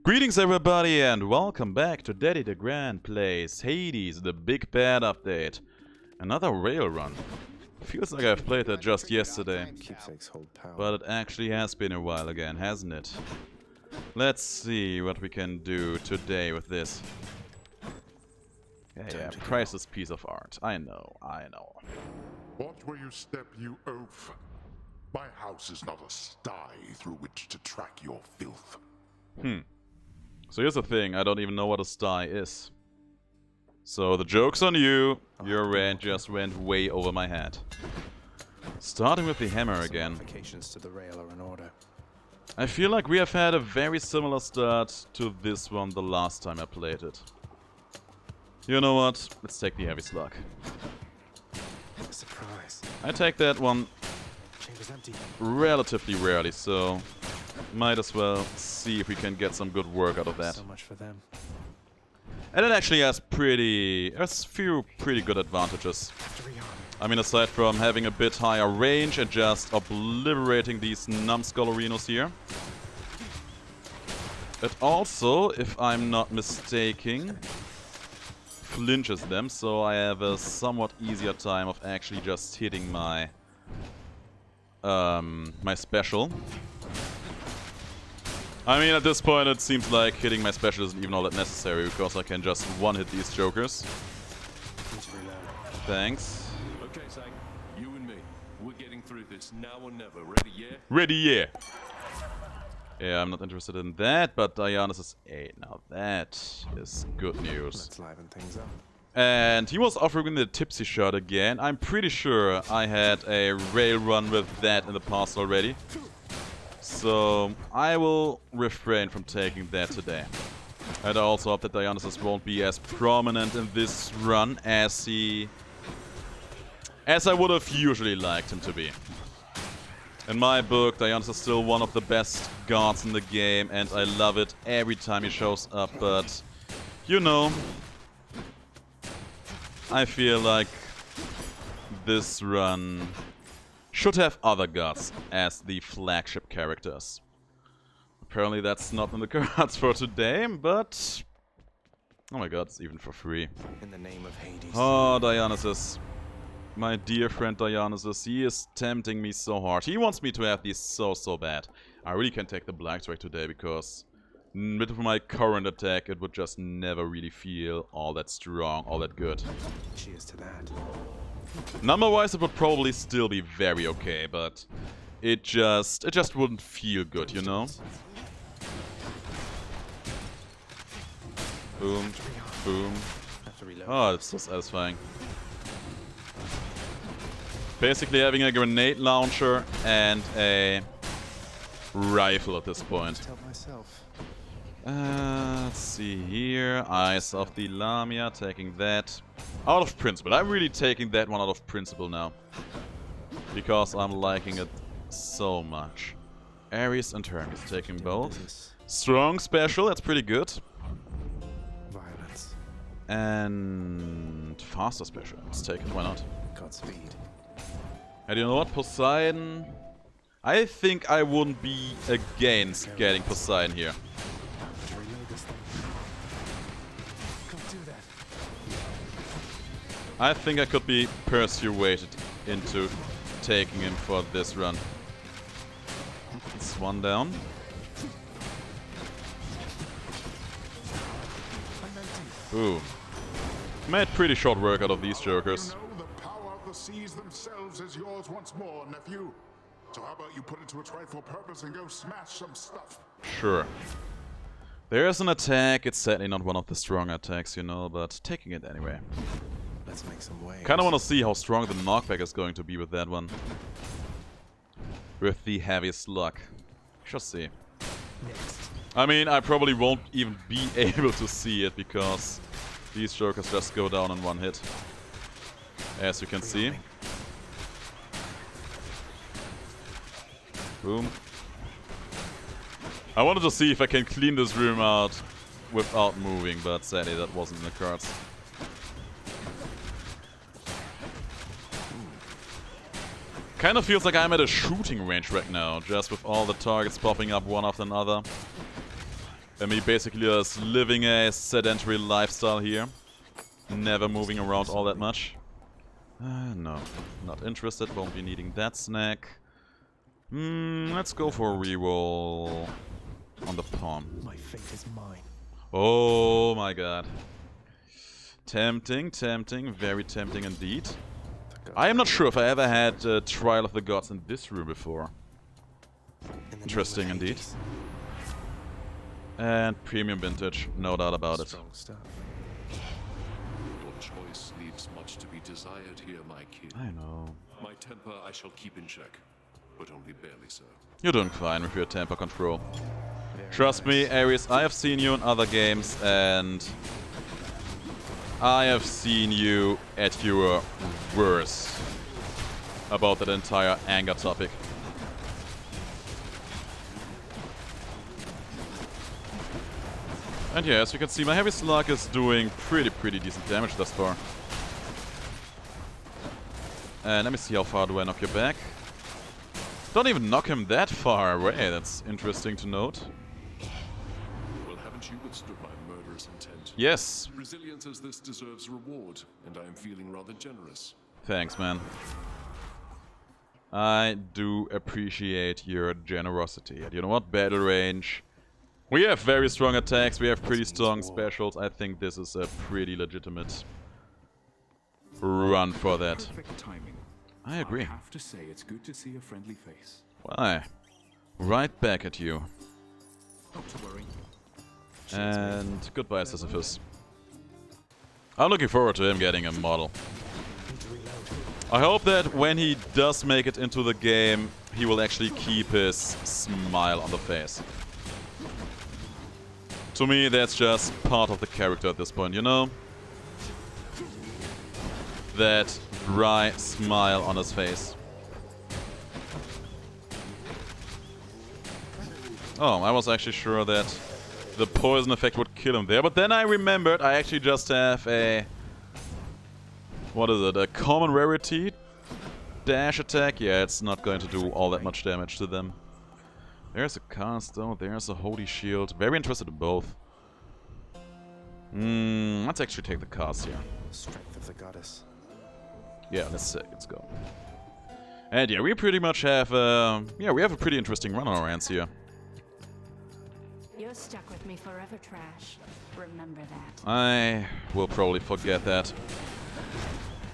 Greetings everybody and welcome back to DeGrand plays Hades, the Big Bad update. Another rail run. Feels like I've played that just yesterday. But it actually has been a while again, hasn't it? Let's see what we can do today with this. Yeah, priceless piece of art. I know. Watch where you step, you oaf. My house is not a sty through which to track your filth. So here's the thing, I don't even know what a sty is. So the joke's on you. Your rant just went way over my head. Starting with the hammer again. To the rail are in order. I feel like we have had a very similar start to this one the last time I played it. You know what? Let's take the heavy slug. Surprise. I take that one Chamber's empty. relatively rarely, so might as well see if we can get some good work out of that. So much for them. And it actually has a few pretty good advantages. I mean, aside from having a bit higher range and just obliterating these numbskullerinos here. It also, if I'm not mistaken, flinches them, so I have a somewhat easier time of actually just hitting my my special. I mean, at this point it seems like hitting my special isn't even all that necessary, because I can just one-hit these jokers. Thanks. Okay, Sang, you and me, we're getting through this now or never. Ready, yeah? Ready, yeah. Yeah, I'm not interested in that, but Dionysus is 8. Now that is good news. Let's liven things up. And he was offering the tipsy shot again. I'm pretty sure I had a rail run with that in the past already. So I will refrain from taking that today. And I also hope that Dionysus won't be as prominent in this run as I would have usually liked him to be. In my book, Dionysus is still one of the best gods in the game, and I love it every time he shows up, but you know, I feel like this run should have other gods as the flagship characters. Apparently that's not in the cards for today, but oh my god, it's even for free. In the name of Hades. Oh, Dionysus. My dear friend Dionysus, he is tempting me so hard. He wants me to have these so bad. I really can take the black strike today, because with my current attack it would just never really feel all that strong, all that good. Cheers to that. Number-wise it would probably still be very okay, but it just wouldn't feel good, you know? Boom, boom. Oh, it's so satisfying. Basically having a grenade launcher and a rifle at this point. Let's see here. Eyes of the Lamia, taking that. Out of principle. I'm really taking that one out of principle now. Because I'm liking it so much. Ares and Hermes taking both. Strong special, that's pretty good. Violence. And faster special. Let's take it, why not? Godspeed. And you know what, Poseidon? I think I wouldn't be against getting Poseidon here. I think I could be persuaded into taking him for this run. It's one down. Ooh. Made pretty short work out of these jokers. The seas themselves is yours once more, nephew. So how about you put it to its rightful purpose and go smash some stuff? Sure. There's an attack. It's certainly not one of the strong attacks, you know, but taking it anyway. Let's make some waves. Kinda wanna see how strong the knockback is going to be with that one. With the heavy slug. Shall see. I mean, I probably won't even be able to see it, because these jokers just go down in one hit. As you can see. Boom. I wanted to see if I can clean this room out without moving, but sadly that wasn't in the cards. Kind of feels like I'm at a shooting range right now, just with all the targets popping up one after another. And me basically just living a sedentary lifestyle here. Never moving around all that much. No, not interested, won't be needing that snack. Let's go for a reroll on the pawn. My fate is mine. Oh my god. Tempting, tempting, very tempting indeed. I am not sure if I ever had Trial of the Gods in this room before. Interesting indeed. And premium vintage, no doubt about it. Strong stuff. Your choice leaves much to be desired here, my kid. I know. My temper I shall keep in check, but only barely so. You're doing fine with your temper control. Trust me, Ares, I have seen you in other games, and I have seen you at your worst about that entire anger topic. And yeah, as you can see, my heavy slug is doing pretty decent damage thus far. And let me see how far do I knock you back. Don't even knock him that far away, that's interesting to note. Well, haven't you withstood my murderous intent? Yes. Resilience as this deserves reward, and I am feeling rather generous. Thanks, man. I do appreciate your generosity. And you know what? Battle range. We have very strong attacks, we have pretty strong specials. I think this is a pretty legitimate run for that. Perfect timing. I agree. I have to say, it's good to see a friendly face. Why? Right back at you. Not to worry. And goodbye, Sisyphus. I'm looking forward to him getting a model. I hope that when he does make it into the game, he will actually keep his smile on the face. To me, that's just part of the character at this point, you know? That dry smile on his face. Oh, I was actually sure that the poison effect would kill him there, but then I remembered I actually just have a... What is it? A common rarity dash attack? Yeah, it's not going to do all that much damage to them. There's a cast though, there's a holy shield. Very interested in both. Let's actually take the cast here. Strength of the goddess. Yeah, let's go. And yeah, we pretty much have we have a pretty interesting run on our hands here. You're stuck with me forever, Trash. Remember that. I will probably forget that.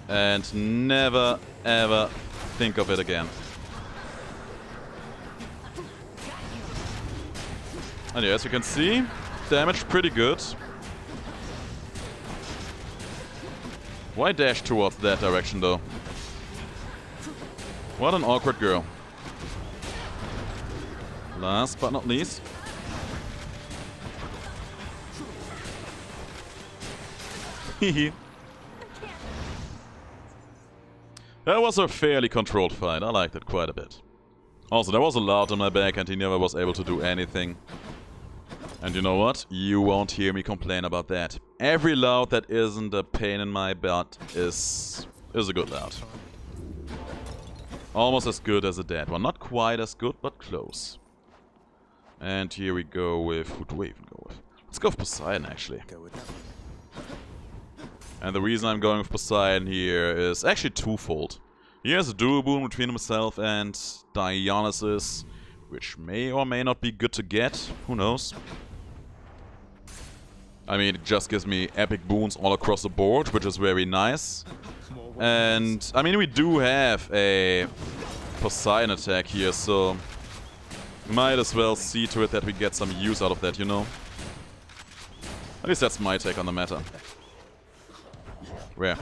And never ever think of it again. And yeah, as you can see, damage pretty good. Why dash towards that direction though? What an awkward girl. Last but not least. Hehe. That was a fairly controlled fight. I liked it quite a bit. Also, there was a loud on my back and he never was able to do anything. And you know what? You won't hear me complain about that. Every loud that isn't a pain in my butt is a good loud. Almost as good as a dead one. Not quite as good, but close. And here we go with... Who do we even go with? Let's go with Poseidon, actually. Go with that one. And the reason I'm going with Poseidon here is actually twofold. He has a dual boon between himself and Dionysus, which may or may not be good to get. Who knows? I mean, it just gives me epic boons all across the board, which is very nice. And, I mean, we do have a Poseidon attack here, so might as well see to it that we get some use out of that, you know? At least that's my take on the matter. Where?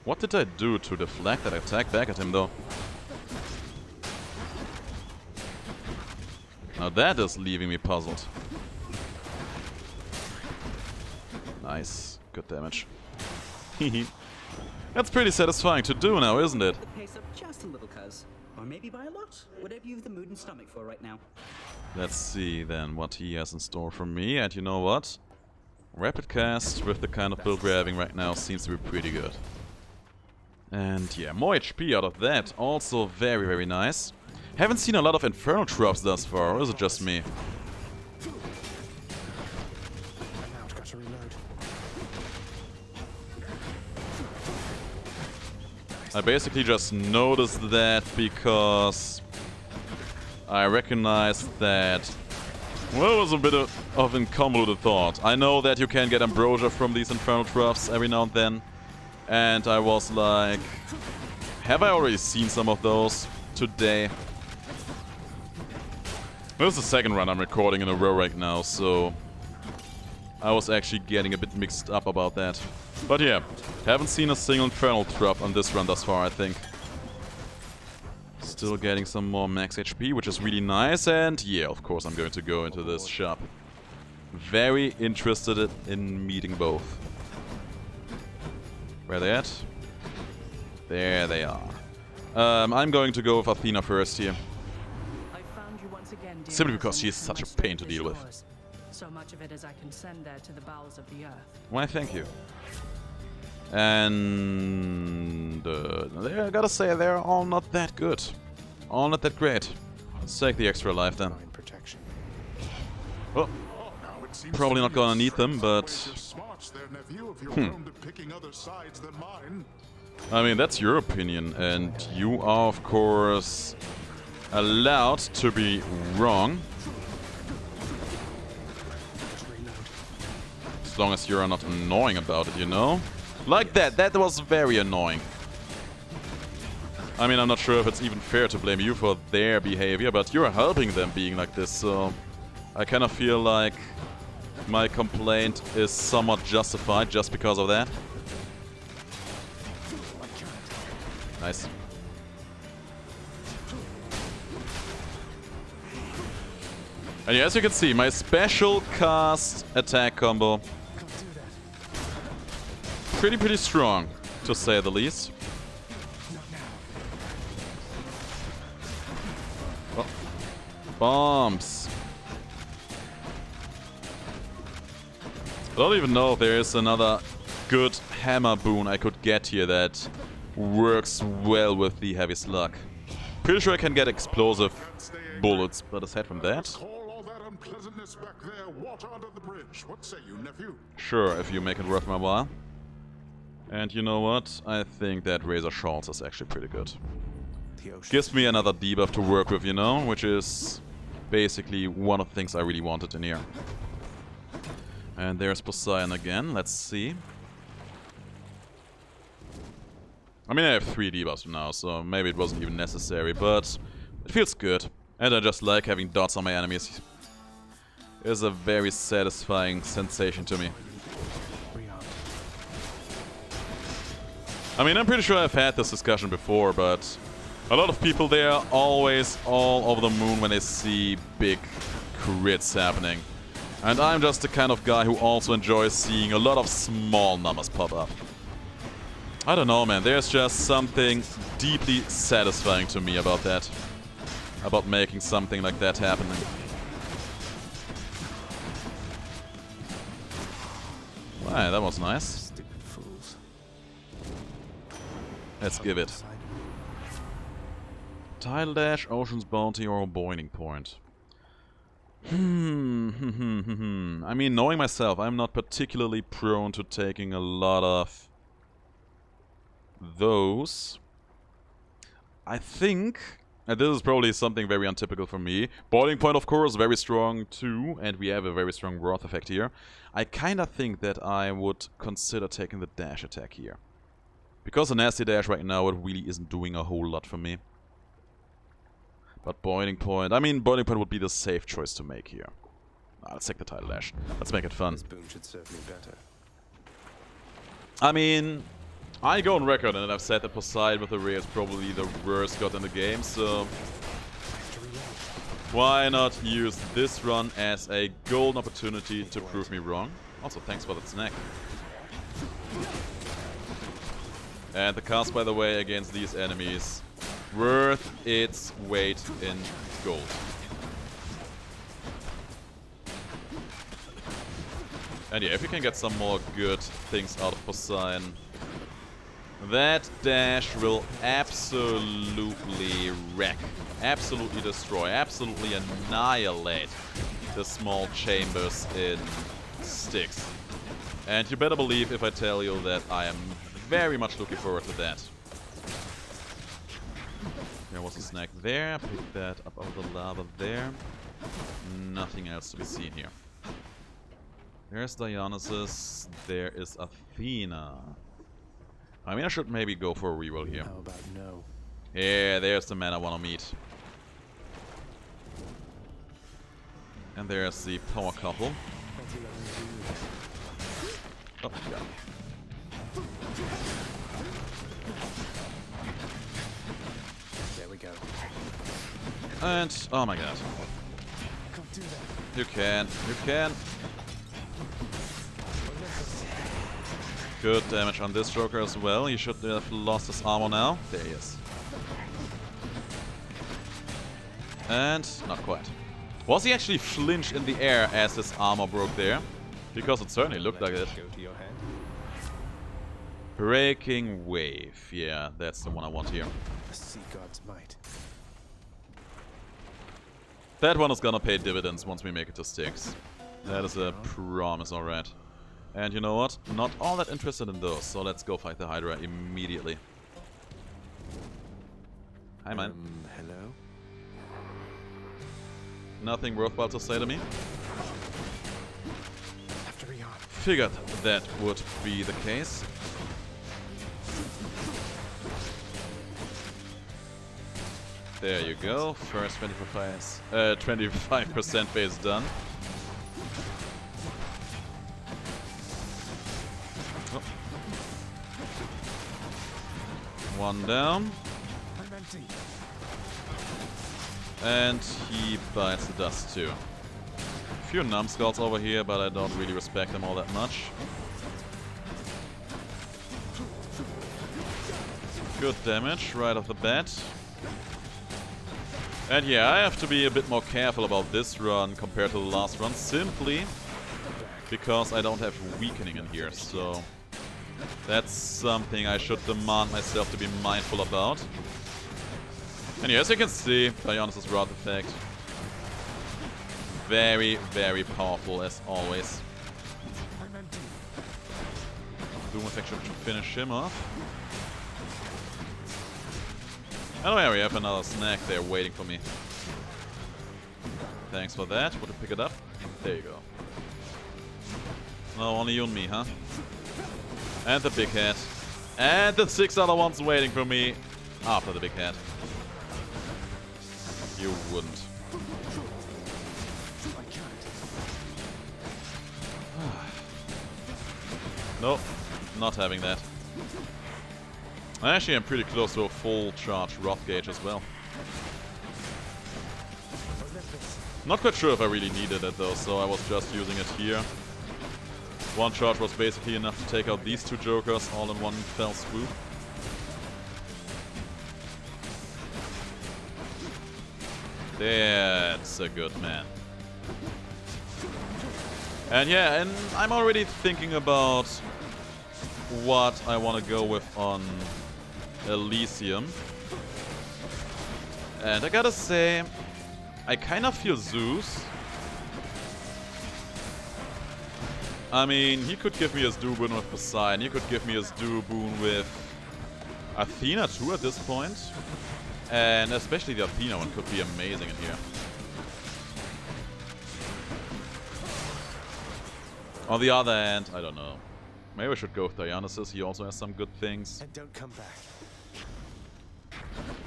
What did I do to deflect that attack back at him, though? Now that is leaving me puzzled. Nice. Good damage. Hehe. That's pretty satisfying to do now, isn't it? The pace up just a little, cuz. Or maybe by a lot. Whatever you've the mood and stomach for right now. Let's see then what he has in store for me. And you know what? Rapid cast with the kind of build we're having right now seems to be pretty good. And yeah, more HP out of that. Also very, very nice. Haven't seen a lot of Infernal traps thus far, or is it just me? I'm out. Got to reload. I basically just noticed that because I recognized that... Well, it was a bit of a convoluted thought. I know that you can get ambrosia from these Infernal traps every now and then. And I was like... Have I already seen some of those today? This is the second run I'm recording in a row right now, so... I was actually getting a bit mixed up about that. But yeah, haven't seen a single Infernal trap on this run thus far, I think. Still getting some more max HP, which is really nice, and yeah, of course I'm going to go into this shop. Very interested in meeting both. Where are they at? There they are. I'm going to go with Athena first here. I found you once again, dear Simply because cousin, she is and such my a pain strength to is deal with. yours. So much of it as I can send there to the bowels of the earth. Why, thank you. And I gotta say, they're all not that good. All not that great. Let's take the extra life then. Divine protection. Oh, Now it seems probably to not me gonna a need them, strange but... way of your smarts there, nephew, if you're prone to picking other sides than mine. I mean, that's your opinion, and you are, of course, allowed to be wrong. As long as you're not annoying about it, you know? Like that, that was very annoying. I mean, I'm not sure if it's even fair to blame you for their behavior, but you're helping them being like this, so... I kind of feel like my complaint is somewhat justified just because of that. Nice. And yeah, as you can see, my special cast attack combo... Pretty strong, to say the least. Oh. Bombs. I don't even know if there is another good hammer boon I could get here that works well with the heavy slug. Pretty sure I can get explosive bullets, but aside from that... Call all that unpleasantness back there water under the bridge. What say you, nephew? Sure, if you make it worth my while. And you know what? I think that Razor Shawls is actually pretty good. Gives me another debuff to work with, you know, which is basically one of the things I really wanted in here. And there's Poseidon again, let's see. I mean, I have 3 debuffs now, so maybe it wasn't even necessary, but it feels good. And I just like having dots on my enemies. It is a very satisfying sensation to me. I mean, I'm pretty sure I've had this discussion before, but a lot of people, they are always all over the moon when they see big crits happening. And I'm just the kind of guy who also enjoys seeing a lot of small numbers pop up. I don't know, man, there's just something deeply satisfying to me about that. About making something like that happen. Wow, that was nice. Stupid fools. Let's give it. Tidal Dash, Ocean's Bounty, or Boiling Point. I mean, knowing myself, I'm not particularly prone to taking a lot of those. I think, and this is probably something very untypical for me, Boiling Point, of course, very strong too, and we have a very strong Wrath effect here. I kind of think that I would consider taking the dash attack here. Because the nasty dash right now, it really isn't doing a whole lot for me. But Boiling Point, I mean, Boiling Point would be the safe choice to make here. Let's take the Tidal Dash. Let's make it fun. This boon should serve me better. I mean, I go on record and I've said that Poseidon with the Ray is probably the worst god in the game, so... why not use this run as a golden opportunity to prove me wrong? Also, thanks for that snack. And the cast, by the way, against these enemies, worth its weight in gold. And yeah, if you can get some more good things out of Poseidon, That dash will absolutely wreck, absolutely destroy, absolutely annihilate the small chambers in Styx. And you better believe if I tell you that I am very much looking forward to that. There was a snack there, pick that up out of the lava there. Nothing else to be seen here. There's Dionysus, there is Athena. I mean, I should maybe go for a reroll here. How about no? Yeah, there's the man I want to meet. And there's the power couple. Oh, yeah. There we go. And, oh my god. Can't do that. You can. Good damage on this Joker as well. He should have lost his armor now. There he is. And not quite. Was he actually flinched in the air as his armor broke there? Because it certainly looked like it. Go to your head. Breaking Wave. Yeah, that's the one I want here. The sea god's might. That one is gonna pay dividends once we make it to Styx. That is a promise, alright. And you know what? Not all that interested in those, so let's go fight the Hydra immediately. Hi, man. Hello? Nothing worthwhile to say to me? Have to re-arm. Figured that would be the case. There you go. First 25% phase done. Oh. One down. I'm empty. And he bites the dust too. A few numbskulls over here, but I don't really respect them all that much. Good damage right off the bat. And yeah, I have to be a bit more careful about this run compared to the last run, simply because I don't have weakening in here, so that's something I should demand myself to be mindful about. And yeah, as you can see, Dionysus' Wrath effect. Very, very powerful as always. I'm empty. Doom effect should finish him off. Oh yeah, we have another snack there waiting for me. Thanks for that. Would you pick it up? There you go. No, only you and me, huh? And the big head. And the 6 other ones waiting for me after the big head. You wouldn't. Nope, not having that. Actually, I'm pretty close to a full charge Wrath gauge as well. Not quite sure if I really needed it though, so I was just using it here. One charge was basically enough to take out these two Jokers all in one fell swoop. That's a good man. And yeah, and I'm already thinking about what I want to go with on Elysium. And I gotta say, I kind of feel Zeus. I mean, he could give me his duo boon with Poseidon, he could give me his duo boon with Athena too at this point. And especially the Athena one could be amazing in here. On the other hand, I don't know. Maybe I should go with Dionysus, he also has some good things. And don't come back.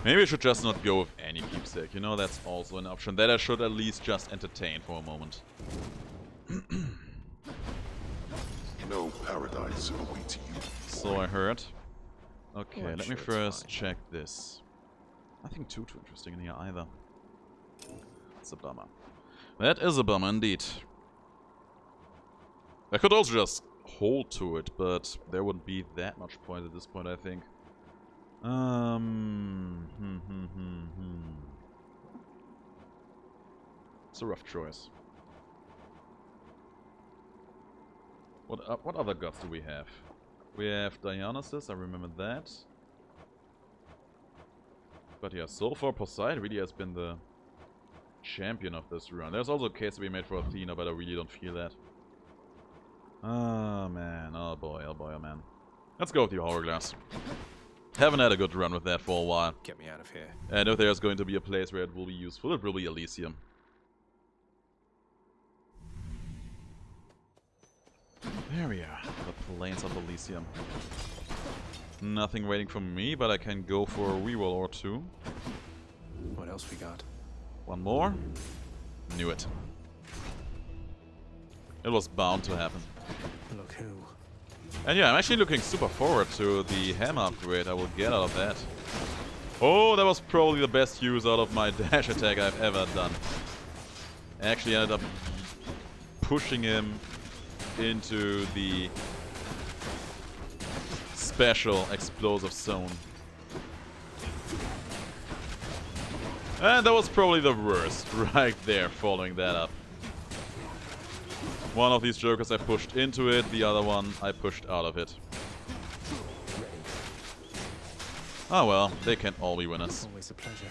Maybe I should just not go with any keepsake, you know, that's also an option that I should at least just entertain for a moment. No paradise awaits you. So I heard. Okay, Oh, I'm let me sure it's first fine. check this. Nothing too interesting in here either. That's a bummer. That is a bummer indeed. I could also just hold to it, but there wouldn't be that much point at this point, I think. It's a rough choice. What other gods do we have? We have Dionysus, I remember that. But yeah, so far Poseidon really has been the champion of this run. There's also a case to be made for Athena, but I really don't feel that. Oh man, oh boy, oh man. Let's go with the Hourglass. Haven't had a good run with that for a while. Get me out of here. And if there's going to be a place where it will be useful, it will be Elysium. There we are, the plains of Elysium. Nothing waiting for me, but I can go for a reroll or two. What else we got? One more. Knew it. It was bound to happen. Look who. And yeah, I'm actually looking super forward to the hammer upgrade I will get out of that. Oh, that was probably the best use out of my dash attack I've ever done. I actually ended up pushing him into the special explosive zone. And that was probably the worst, right there, following that up. One of these jokers I pushed into it, the other one I pushed out of it. Oh well, they can all be winners. Always a pleasure.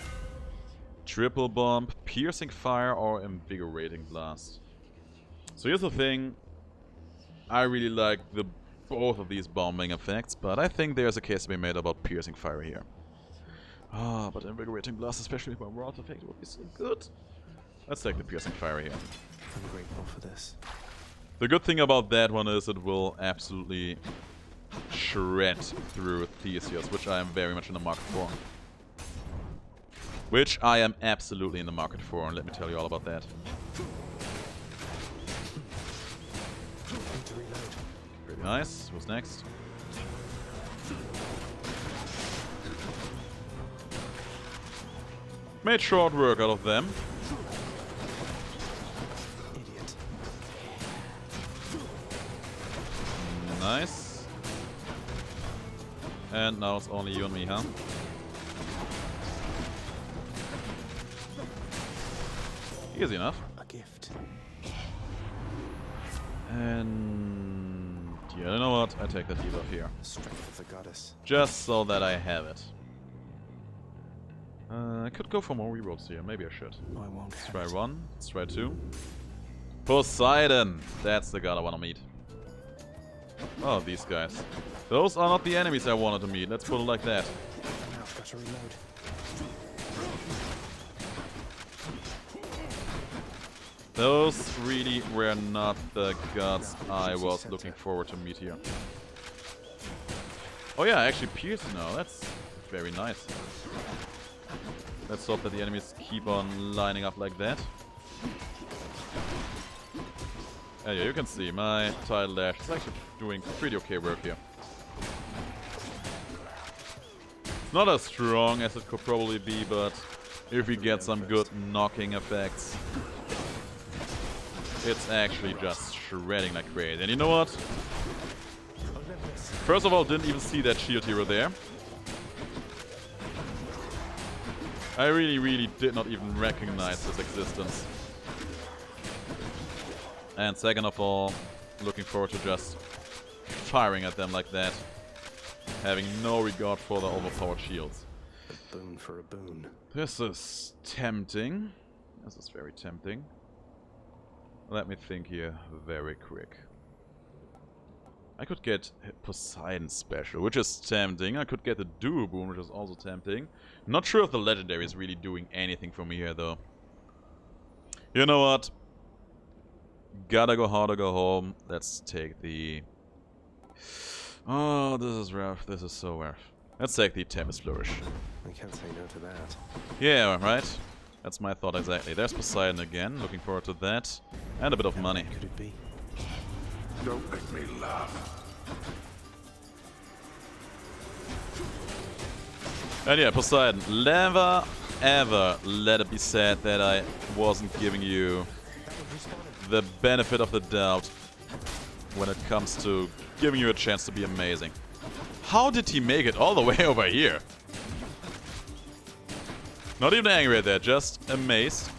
Triple bomb, piercing fire, or invigorating blast. So here's the thing. I really like both of these bombing effects, but I think there's a case to be made about piercing fire here. Ah, but invigorating blast, especially by wrath effect, would be so good. Let's take the piercing fire here. I'm grateful for this. The good thing about that one is it will absolutely shred through Theseus, which I am very much in the market for. Which I am absolutely in the market for, and let me tell you all about that. Need to reload. Very nice. What's next? Made short work out of them. Idiot. Nice. And now it's only you and me, huh? Easy enough. A gift. And yeah, you know what? I take the debuff here. The strength of the goddess. Just so that I have it. I could go for more rerolls here. Maybe I should. No, I won't. Let's try one. Let's try two. Poseidon! That's the god I want to meet. Oh, these guys. Those are not the enemies I wanted to meet. Let's put it like that. Now I've got to reload. Those really were not the gods I was looking forward to meet here. Oh yeah, actually pierce now. That's very nice. Let's hope that the enemies keep on lining up like that. Yeah, you can see my tidal dash is actually doing pretty okay work here. It's not as strong as it could probably be, but if we get some good knocking effects, it's actually just shredding like crazy. And you know what? First of all, didn't even see that shield hero there. I really did not even recognize his existence. And second of all, looking forward to just firing at them like that. Having no regard for the overpowered shields. A boon for a boon. This is tempting. This is very tempting. Let me think here very quick. I could get Poseidon special, which is tempting. I could get the duo boon, which is also tempting. Not sure if the legendary is really doing anything for me here, though. You know what? Gotta go hard or go home. Let's take the... Oh, this is rough. This is so rough. Let's take the Tempest Flourish. I can't say no to that. Yeah, right? That's my thought exactly. There's Poseidon again. Looking forward to that. And a bit of money. Could it be? Don't make me laugh. And yeah, Poseidon, never ever let it be said that I wasn't giving you the benefit of the doubt when it comes to giving you a chance to be amazing. How did he make it all the way over here? Not even angry at that, just amazed.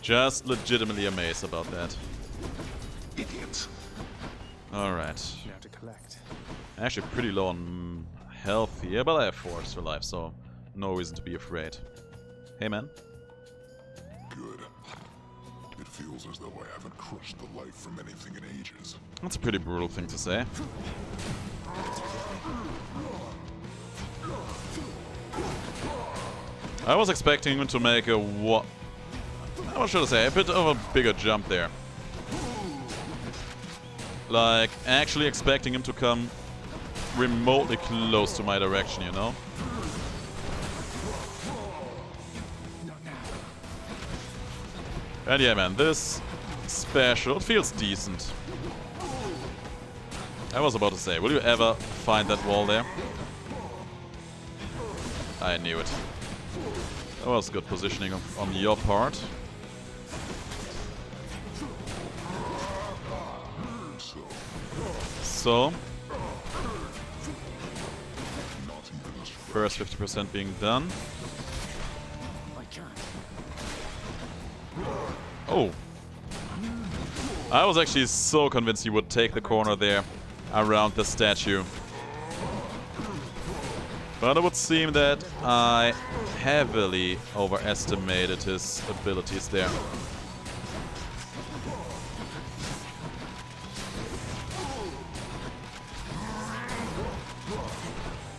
Just legitimately amazed about that. idiots. Alright. Now to collect. Actually pretty low on health here, but I have 4 extra life, so no reason to be afraid. Hey man. Good. It feels as though I haven't crushed the life from anything in ages. That's a pretty brutal thing to say. I was expecting him to make a what? What should I say? A bit of a bigger jump there. Like, actually expecting him to come remotely close to my direction, you know? And yeah, man, this special, it feels decent. I was about to say, will you ever find that wall there? I knew it. That was good positioning on your part. So, first 50% being done. Oh. I was actually so convinced he would take the corner there around the statue. But it would seem that I heavily overestimated his abilities there.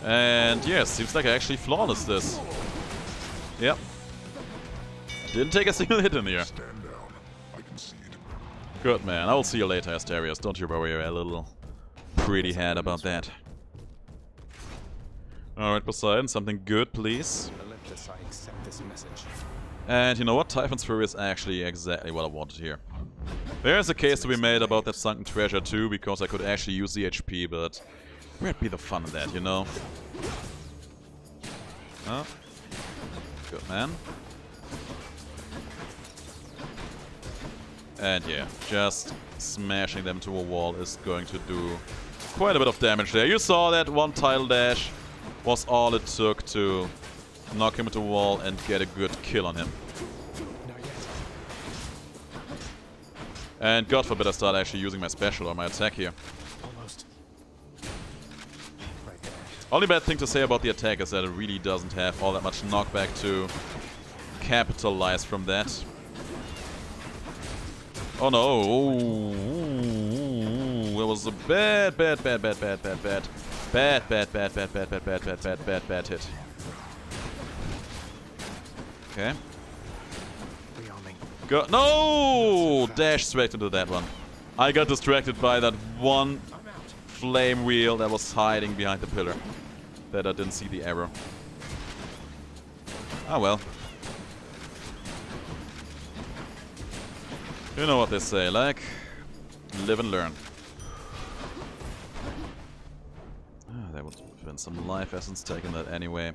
And yes, seems like I actually flawless this. Yep. Didn't take a single hit in here. Stand down. I can see it. Good man, I will see you later, Asterios. Don't you worry a little pretty head about that. Alright, Poseidon, something good, please. Olympus, I accept this message. And you know what? Typhon's Fury is actually exactly what I wanted here. There's a case to be made about that sunken treasure too, because I could actually use the HP, but where'd be the fun in that, you know? Oh. Good man. And yeah, just smashing them to a wall is going to do quite a bit of damage there. You saw that one tidal dash was all it took to knock him into the wall and get a good kill on him. And God forbid I start actually using my special or my attack here. Almost. Right there. Only bad thing to say about the attack is that it really doesn't have all that much knockback to capitalize from that. Oh no! Ooh, it was a bad hit. Okay. Go. No! Dash straight into that one. I got distracted by that one flame wheel that was hiding behind the pillar. That I didn't see the arrow. Ah well. You know what they say, like, live and learn. There would have been some life essence taken that anyway.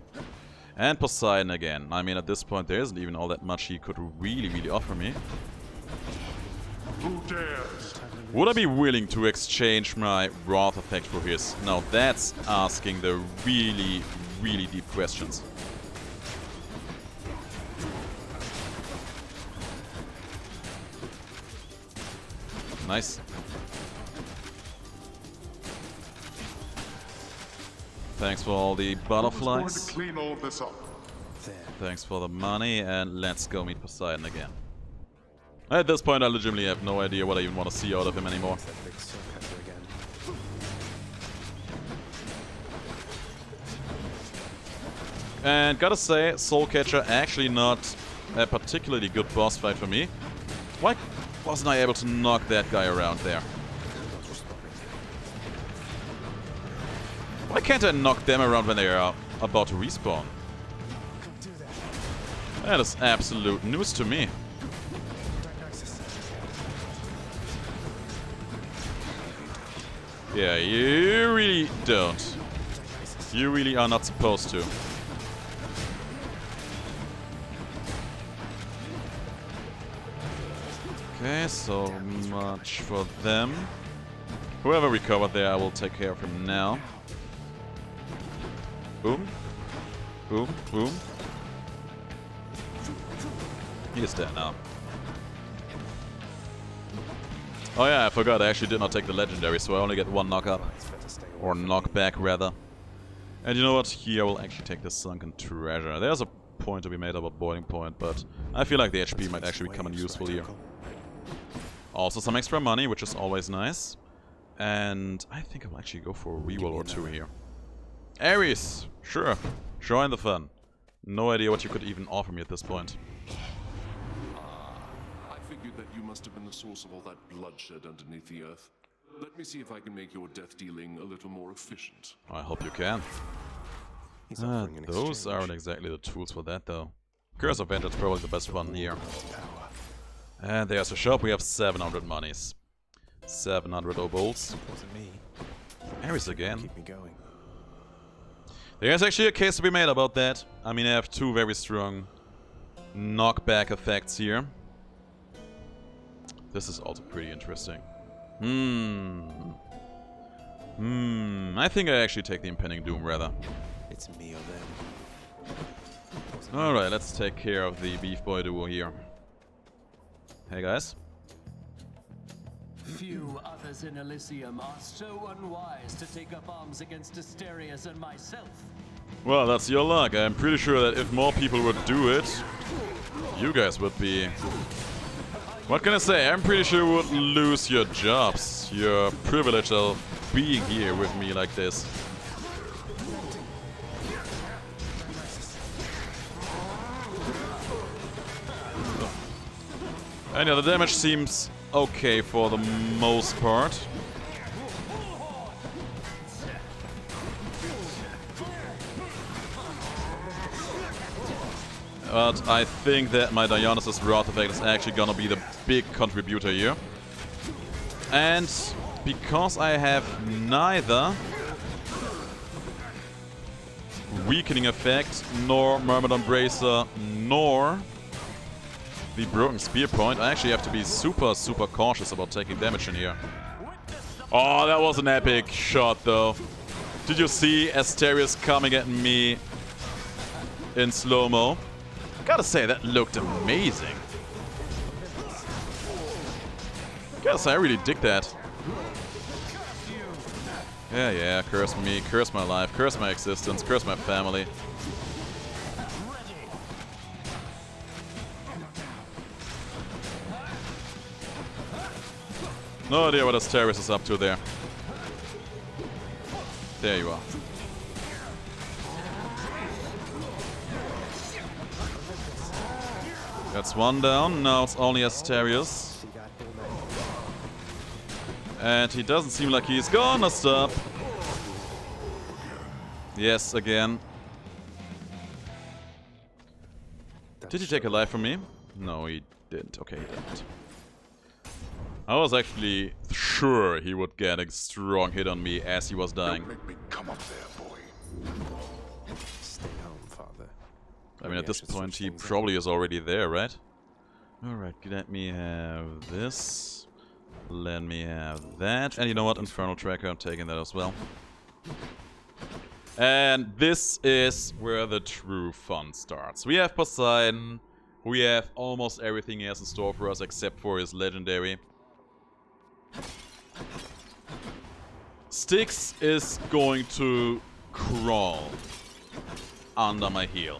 And Poseidon again. I mean, at this point there isn't even all that much he could really offer me. Who dares? Would I be willing to exchange my Wrath effect for his? Now that's asking the really deep questions. Nice. Thanks for all the butterflies. Who's going to clean all this up? Thanks for the money, and let's go meet Poseidon again. At this point, I legitimately have no idea what I even want to see out of him anymore. That big Cerberus again. And gotta say, Soulcatcher actually not a particularly good boss fight for me. Why wasn't I able to knock that guy around there? Why can't I knock them around when they are about to respawn? That is absolute news to me. Yeah, you really don't. You really are not supposed to. Okay, so much for them. Whoever recovered there, I will take care of him now. Boom. Boom. Boom. He is dead now. Oh yeah, I forgot. I actually did not take the legendary, so I only get one knock up. It's better stay away Or from knockback, rather. And you know what? Here I will actually take the sunken treasure. There's a point to be made about boiling point, but I feel like the HP might actually become useful here. Also some extra money, which is always nice. And I think I will actually go for a reroll or two here. Ares! Sure. Join the fun. No idea what you could even offer me at this point. I figured that you must have been the source of all that bloodshed underneath the earth. Let me see if I can make your death dealing a little more efficient. I hope you can. He's offering an Those exchange. aren't exactly the tools for that, though. Curse of Vantage is probably the best one here. Power. And there's a shop. We have 700 monies. 700 obols. Wasn't me. Ares again. Keep me going. There's actually a case to be made about that. I mean, I have two very strong knockback effects here. This is also pretty interesting. I think I actually take the impending doom, rather. It's me or them. Alright, let's take care of the beef boy duo here. Hey guys. Few others in Elysium are so unwise to take up arms against Asterius and myself. Well, that's your luck. I'm pretty sure that if more people would do it, you guys would be... What can I say? I'm pretty sure you would lose your jobs. Your privilege of being here with me like this. And yeah, the damage seems okay for the most part. But I think that my Dionysus Wrath effect is actually gonna be the big contributor here. And because I have neither Weakening Effect, nor Myrmidon Bracer, nor the Broken Spear Point, I actually have to be super cautious about taking damage in here. Oh, that was an epic shot though. Did you see Asterius coming at me in slow-mo? Gotta say, that looked amazing. Gotta say, I really dig that. Yeah, curse me, curse my life, curse my existence, curse my family. No idea what Asterius is up to there. There you are. That's one down, now it's only Asterius. And he doesn't seem like he's gonna stop. Yes, again. Did he take a life from me? No, he didn't. Okay, he didn't. I was actually sure he would get a strong hit on me as he was dying. Don't make me come up there, boy. Stay home, father. I mean, at this point, he probably is already there, right? Alright, let me have this. Let me have that. And you know what? Infernal Tracker, I'm taking that as well. And this is where the true fun starts. We have Poseidon. We have almost everything he has in store for us except for his legendary. Styx is going to crawl under my heel.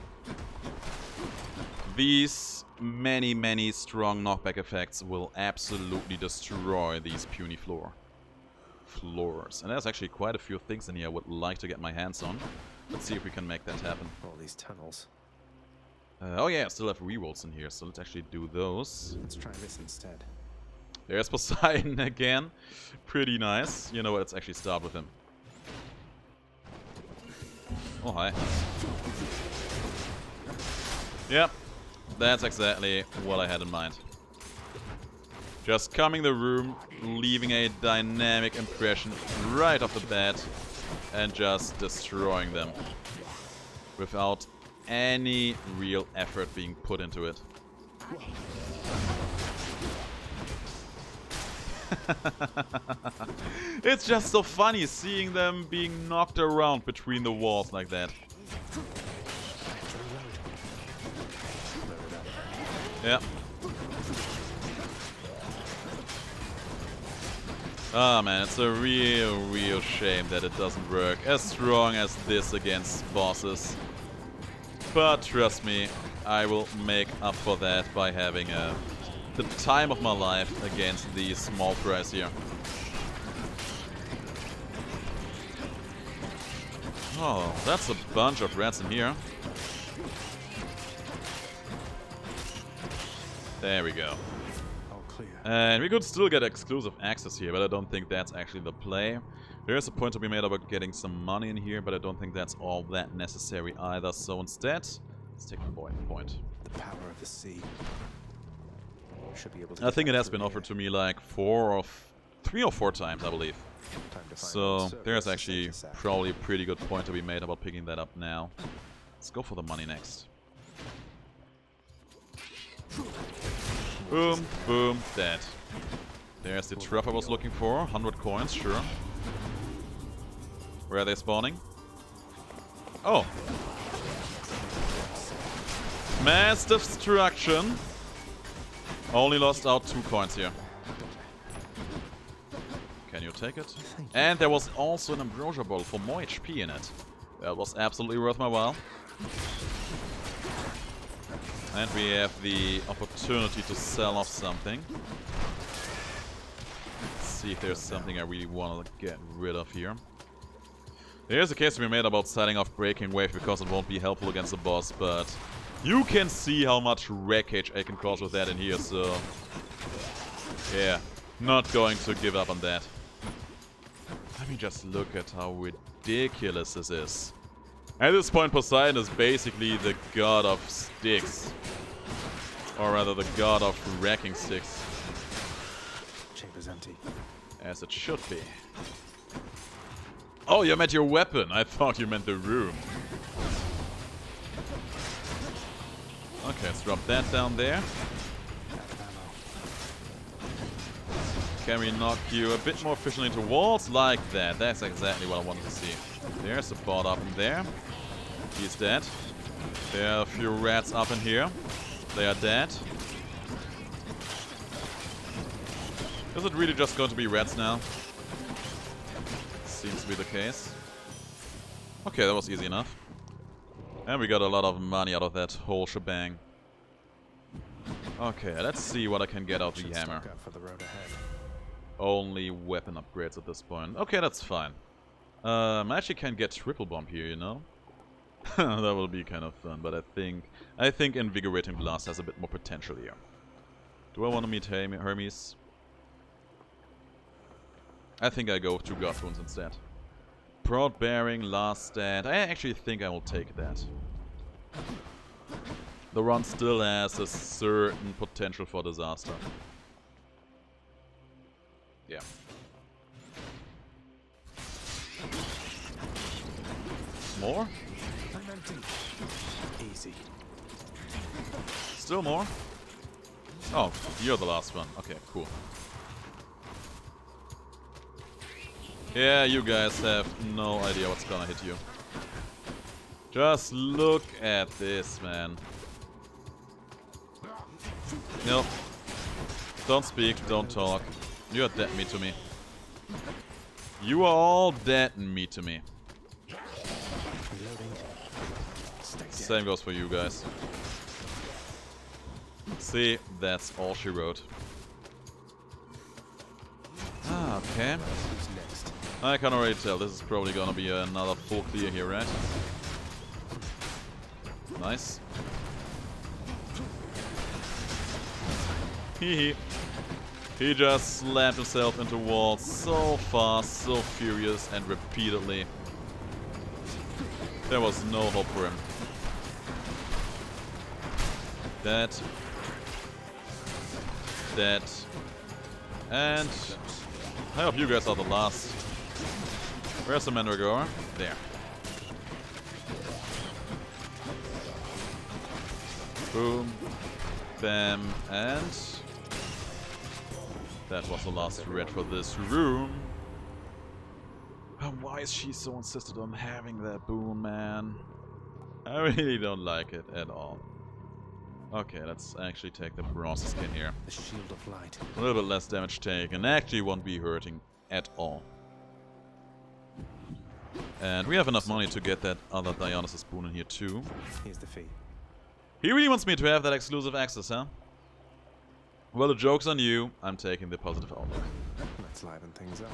These many strong knockback effects will absolutely destroy these puny floors. And there's actually quite a few things in here I would like to get my hands on. Let's see if we can make that happen. All these tunnels. Oh yeah, I still have rerolls in here, so let's actually do those. Let's try this instead. There's Poseidon again. Pretty nice. You know what, let's actually start with him. Oh, hi. Yep, that's exactly what I had in mind. Just coming the room, leaving a dynamic impression right off the bat, and just destroying them. Without any real effort being put into it. It's just so funny seeing them being knocked around between the walls like that. Yeah. Ah man, it's a real shame that it doesn't work as strong as this against bosses. But trust me, I will make up for that by having the time of my life against these small fries here. Oh, that's a bunch of rats in here. There we go. All clear. And we could still get exclusive access here, but I don't think that's actually the play. There is a point to be made about getting some money in here, but I don't think that's all that necessary either. So instead, let's take the boiling point. The power of the sea. Should be able to I think it has been offered to me like 3 or 4 times, I believe. So there's actually probably a pretty good point to be made about picking that up now. Let's go for the money next. Boom, boom, dead. There's the truff I was looking for. 100 coins, sure. Where are they spawning? Oh! Mass destruction! Only lost out 2 coins here. Can you take it? And there was also an ambrosia bowl for more HP in it. That was absolutely worth my while. And we have the opportunity to sell off something. Let's see if there's something I really want to get rid of here. There's a case to be made about selling off Breaking Wave because it won't be helpful against the boss, but you can see how much wreckage I can cause with that in here, so yeah, not going to give up on that. Let me just look at how ridiculous this is. At this point, Poseidon is basically the god of Styx. Or rather, the god of wrecking Styx. Chamber's empty. As it should be. Oh, you meant your weapon. I thought you meant the room. Okay, let's drop that down there. Can we knock you a bit more efficiently into walls? Like that. That's exactly what I wanted to see. There's a bot up in there. He's dead. There are a few rats up in here. They are dead. Is it really just going to be rats now? Seems to be the case. Okay, that was easy enough. And we got a lot of money out of that whole shebang. Okay, let's see what I can get out of the hammer. Only weapon upgrades at this point. Okay, that's fine. I actually can get triple bomb here, you know? That will be kind of fun, but I think Invigorating Blast has a bit more potential here. Do I want to meet Hermes? I think I go to God Boons instead. Proud Bearing, Last Stand. I actually think I will take that. The run still has a certain potential for disaster. Yeah. More? Easy. Still more? Oh, you're the last one. Okay, cool. Yeah, you guys have no idea what's gonna hit you. Just look at this, man. Nope. Don't speak, don't talk. You're dead meat to me. You are all dead meat to me. Same goes for you guys. See, that's all she wrote. Ah, okay. I can already tell this is probably gonna be another full clear here, right? Nice. Hehe. He just slammed himself into walls so fast, so furious, and repeatedly. There was no hope for him. That. That. And I hope you guys are the last. Where's the Mandragora? There. Boom. Bam. And that was the last red for this room. And why is she so insistent on having that boon, man? I really don't like it at all. Okay, let's actually take the bronze skin here. The shield of light. A little bit less damage taken. Actually won't be hurting at all. And we have enough money to get that other Dionysus boon in here too. Here's the fee. He really wants me to have that exclusive access, huh? Well, the joke's on you. I'm taking the positive outlook. Let's liven things up.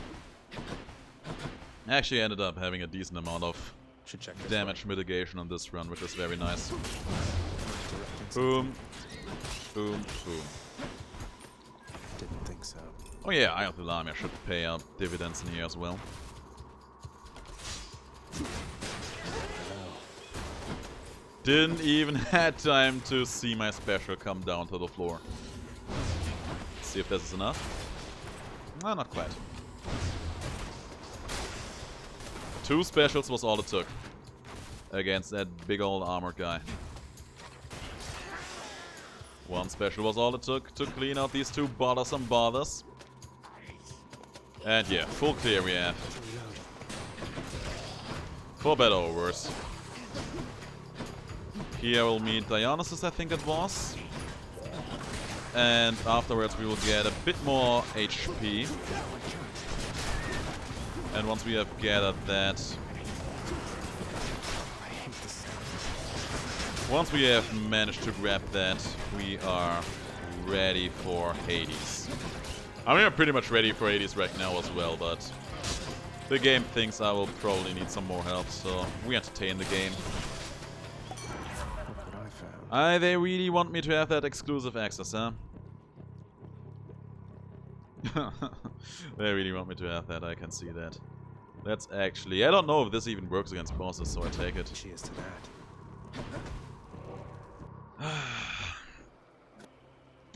I actually ended up having a decent amount of Should check this damage mitigation on this run, which is very nice. one. Boom. Boom. Boom. Didn't think so. Oh yeah, Eye of the Lamia should pay out dividends in here as well. Didn't even have time to see my special come down to the floor. Let's see if this is enough. No, not quite. 2 specials was all it took against that big old armored guy. 1 special was all it took to clean out these 2 bothersome bothers. And yeah, full clear we have. For better or worse. Here we'll meet Dionysus, I think it was. And afterwards we will get a bit more HP. And once we have gathered that... Once we have managed to grab that, we are ready for Hades. I mean, I'm pretty much ready for Hades right now as well, but... the game thinks I will probably need some more help, so we entertain the game. Look what I found. They really want me to have that exclusive access, huh? They really want me to have that, I can see that. That's actually... I don't know if this even works against bosses, so I take it. Cheers to that.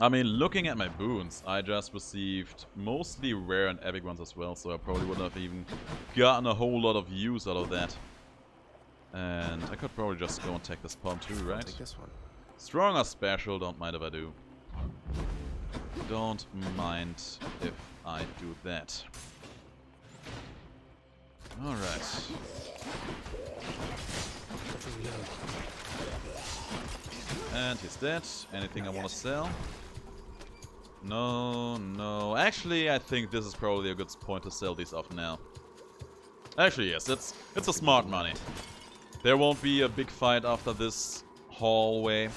I mean, looking at my boons, I just received mostly rare and epic ones as well, so I probably wouldn't have even gotten a whole lot of use out of that. And I could probably just go and take this palm too, right? Take this one. Strong or special, don't mind if I do. Don't mind if I do that. Alright. And he's dead. Anything I want to sell? No, no. Actually, I think this is probably a good point to sell these off now. Actually, yes, it's a smart money. There won't be a big fight after this hallway.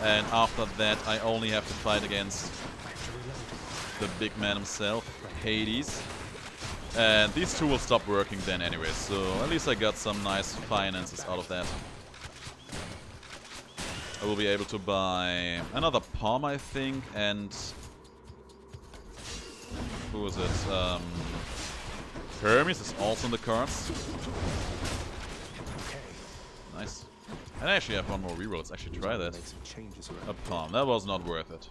And after that, I only have to fight against the big man himself, Hades. And these 2 will stop working then anyway, so at least I got some nice finances out of that. I will be able to buy another palm, I think, and... who is it? Hermes is also in the cards. Nice. And I actually have 1 more reroll. Let's actually try that. A palm. That was not worth it.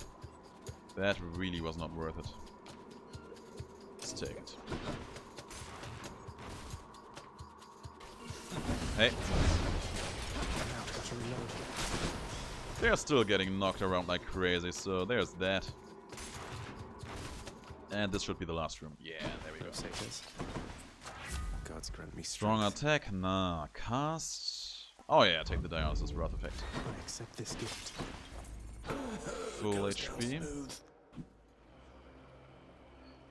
That really was not worth it. Let's take it. Hey. They're still getting knocked around like crazy, so there's that. And this should be the last room. Yeah, there we go. Gods grant me Strong attack? Nah. Cast? Oh yeah, take the Dionysus Wrath effect. I accept this gift. Full HP.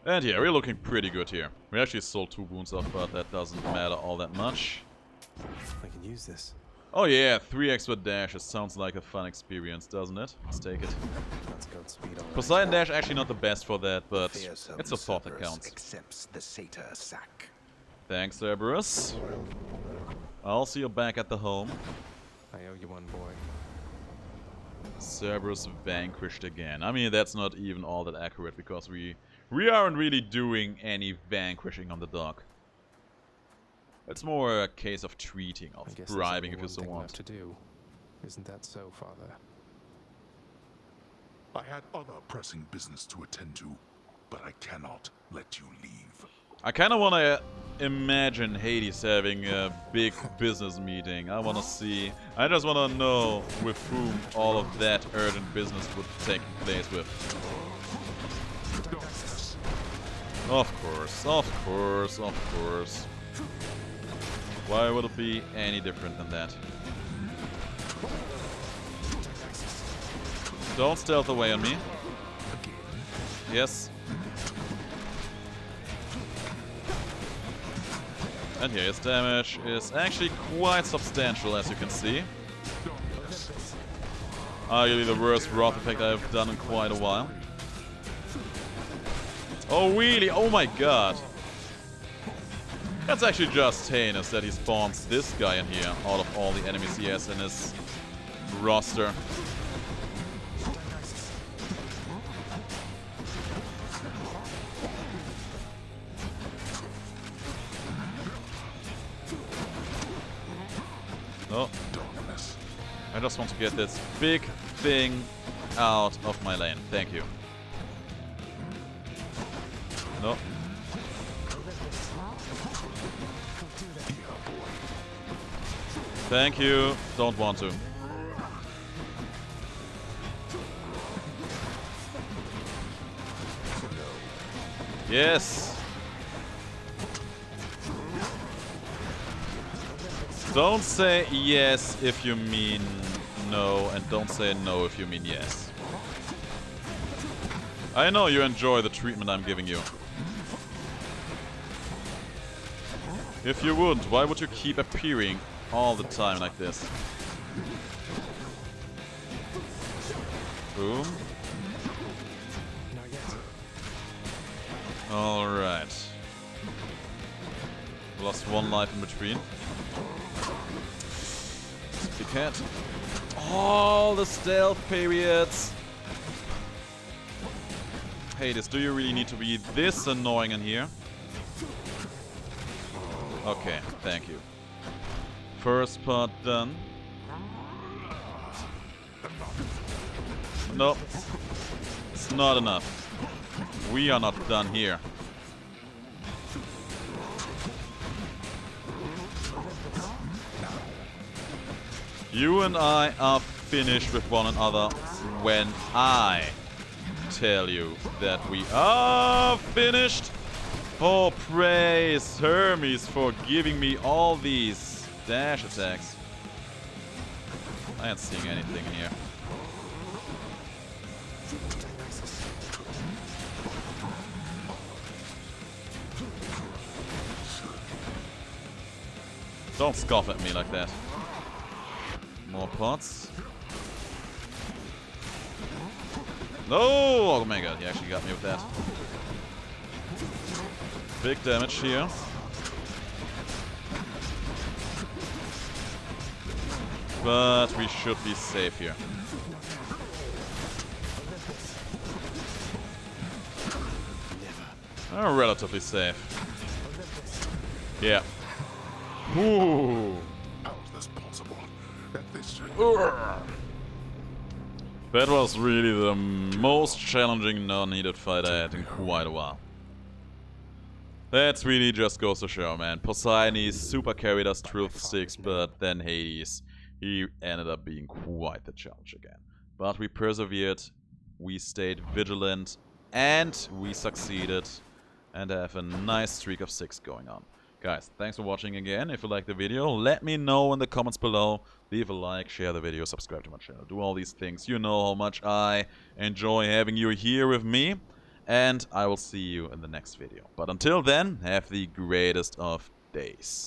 And yeah, we're looking pretty good here. We actually sold 2 wounds off, but that doesn't matter all that much. I can use this. Oh yeah, 3 extra dashes. Sounds like a fun experience, doesn't it? Let's take it. Let's go speed on. Poseidon dash actually not the best for that, but it's a thought that counts. Accepts the satyr sack. Thanks, Cerberus. I'll see you back at the home. I owe you one, boy. Cerberus vanquished again. I mean, that's not even all that accurate, because we aren't really doing any vanquishing on the dog. It's more a case of treating, of bribing if you so want. To do. Isn't that so, Father? I had other pressing business to attend to, but I cannot let you leave. I kind of want to imagine Hades having a big business meeting. I want to see... I just want to know with whom all of that urgent business would take place with. Of course, of course, of course. Why would it be any different than that? Don't stealth away on me. Yes. And here his damage is actually quite substantial, as you can see. Arguably the worst Wrath effect I've done in quite a while. Oh really? Oh my god. That's actually just heinous that he spawns this guy in here out of all the enemies he has in his roster. Oh. I just want to get this big thing out of my lane. Thank you. No. Thank you. Don't want to. Yes. Don't say yes if you mean no, and don't say no if you mean yes. I know you enjoy the treatment I'm giving you. If you wouldn't, why would you keep appearing all the time like this? Boom. Alright. Lost one life in between. Big cat. All the stealth periods. Hades, do you really need to be this annoying in here? Okay, thank you. First part done. No, it's not enough. We are not done here. You and I are finished with one another when I tell you that we are finished. Oh, praise Hermes for giving me all these dash attacks. I ain't seeing anything in here. Don't scoff at me like that. More pots. No! Oh my god, he actually got me with that. Big damage here. But we should be safe here. Relatively safe. Yeah. Ooh. How is this possible? That was really the most challenging non-needed fight I had in quite a while. That really just goes to show, man. Poseidon super carried us through Styx, but then Hades, he ended up being quite the challenge again. But we persevered, we stayed vigilant, and we succeeded, and have a nice streak of 6 going on. Guys, thanks for watching again. If you liked the video, let me know in the comments below. Leave a like, share the video, subscribe to my channel. Do all these things. You know how much I enjoy having you here with me. And I will see you in the next video. But until then, have the greatest of days.